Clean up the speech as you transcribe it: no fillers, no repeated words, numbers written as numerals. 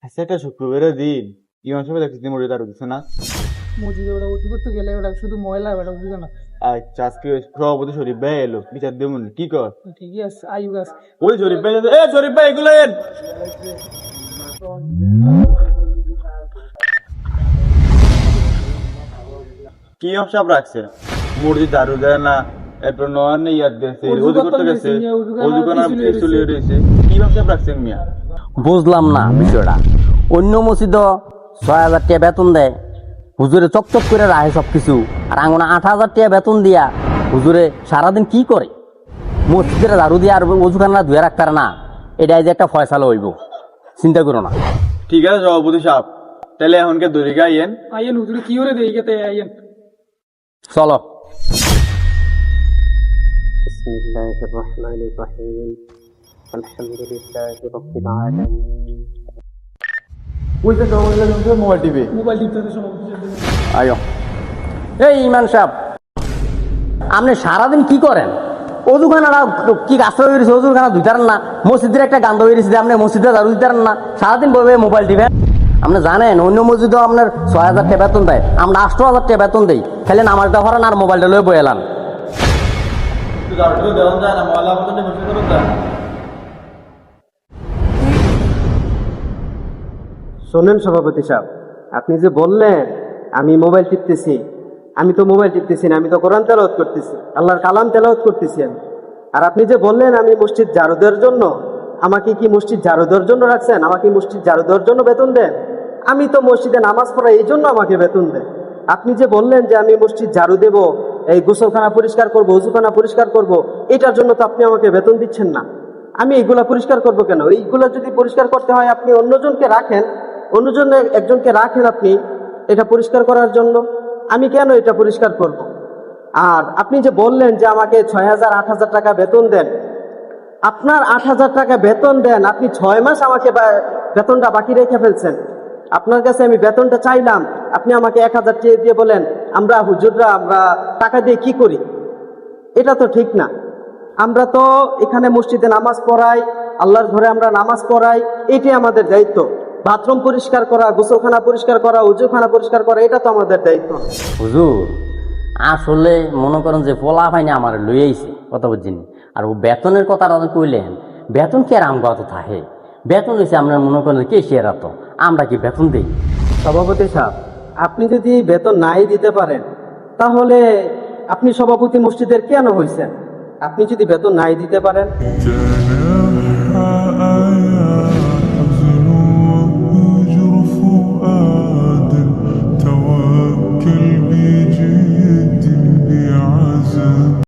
আচ্ছা, একটা শুক্রবারের দিন ইমাম সাহেব দেখছি মসজিদে আরো দিচ্ছে না। মসজিদে ওরা উজু করতে গেলে ওরা শুধু ময়লা ওটা বুঝে না। আচ্ছা, আজকে সভাপতি শরীফ ভাই এলো, বিচার দেবো না, কি কর? ঠিকই আছে, আয়ুব আছে। ওই শরীফ ভাই, এ শরীফ ভাই এগুলো এন। কি ইমাম সাহেব রাখছে? মসজিদ ঝাড়ু দেয় না, এরপর নয়ন ইয়াদ দিয়েছে, উজু উজু করতে করতে গেছে, গেছে, উজু করার উজু করার পিছুলিয়ে চুলিয়ে রয়েছে। কি ইমাম সাহেব রাখছেন মিয়া? বুঝলাম না বিষয়টা। অন্য মসজিদ ৬,০০০ টাকা বেতন দেয়, হুজুরে চকচক করে রাখে সব কিছু, আর আঙুনা ৮,০০০ টাকা বেতন দিয়া হুজুরে সারাদিন কি করে? মসজিদের ঝাড়ু দিয়ে আর ওজুখানা ধুয়ে রাখতে পারে না। এটাই যে একটা ফয়সালা হইব, চিন্তা করো না। ঠিক আছে সভাপতি সাহেব, তাহলে এখনকে দড়ি গাইয়েন। আইয়েন হুজুরে কি করে দেই গেতে আইয়েন। চলো। بسم الله الرحمن الرحيم الحمد لله رب العالمين বুঝতে মোবাইল টিভি মোবাইল টিপতে সভাপতি সাহেব। আয়ো। এই ইমান সাহেব, আপনি সারাদিন কি করেন? অজুখানাটা কি গাছটা হয়ে গেছে, অজুখানা ধুইতারেন না? মসজিদের একটা গান্ধ হয়ে গেছে, আপনি মসজিদে ঝাড়ু দিতারেন না? সারাদিন বলবে মোবাইল টিপেন। আপনি জানেন অন্য মসজিদেও আপনার ৬,০০০ টাকা বেতন দেয়, আমরা ৮,০০০ টাকা বেতন দিই, খালি নামাজটা হরান আর মোবাইলটা লয়ে বয়ে এলাম। দেওয়া যায় না, ময়লা আবর্জনা পরিষ্কার করা যায় না। শোনেন সভাপতি সাহেব, আপনি যে বললেন আমি মোবাইল টিপতেছি, আমি তো মোবাইল টিপতেছি না, আমি তো কোরআন তেলাওয়াত করতেছি, আল্লাহর কালাম তেলাওয়াত করতেছি আমি। আর আপনি যে বললেন আমি মসজিদ ঝাড়ু দেওয়ার জন্য, আমাকে কি মসজিদ ঝাড়ু দেওয়ার জন্য রাখছেন? আমাকে মসজিদ ঝাড়ু দেওয়ার জন্য বেতন দেন? আমি তো মসজিদে নামাজ পড়াই, এই জন্য আমাকে বেতন দেন। আপনি যে বললেন যে আমি মসজিদ ঝাড়ু দেব, এই গোসলখানা পরিষ্কার করব, উজুখানা পরিষ্কার করব, এটার জন্য তো আপনি আমাকে বেতন দিচ্ছেন না। আমি এইগুলা পরিষ্কার করব কেন? এইগুলা যদি পরিষ্কার করতে হয় আপনি অন্যজনকে রাখেন, অন্যজনে একজনকে রাখেন আপনি এটা পরিষ্কার করার জন্য। আমি কেন এটা পরিষ্কার করব? আর আপনি যে বললেন যে আমাকে ৬,০০০ ৮,০০০ টাকা বেতন দেন, আপনার ৮,০০০ টাকা বেতন দেন, আপনি ৬ মাস আমাকে বেতনটা বাকি রেখে ফেলছেন। আপনার কাছে আমি বেতনটা চাইলাম, আপনি আমাকে ১,০০০ চেয়ে দিয়ে বলেন আমরা হুজুররা আমরা টাকা দিয়ে কি করি? এটা তো ঠিক না। আমরা তো এখানে মসজিদে নামাজ পড়াই, আল্লাহর ঘরে আমরা নামাজ পড়াই, এটাই আমাদের দায়িত্ব। বাথরুম পরিষ্কার করা, গোসলখানা পরিষ্কার করা, উজুখানা পরিষ্কার করা, এটা তো আমাদের দায়িত্ব। হুজুর আসলে মনে করেন যে পোলা ভাইনি আমার লই আইছে, কথা বুঝছেন? আর ও বেতনের কথাটা কইলেন, বেতন কি আর আম কত থাকে? বেতন হয়েছে আমরা মনে করেন কে শেয়ার তো, আমরা কি বেতন দিই? সভাপতি সাহেব, আপনি যদি বেতন নাই দিতে পারেন তাহলে আপনি সভাপতি মসজিদের কেন হয়েছেন? আপনি যদি বেতন নাই দিতে পারেন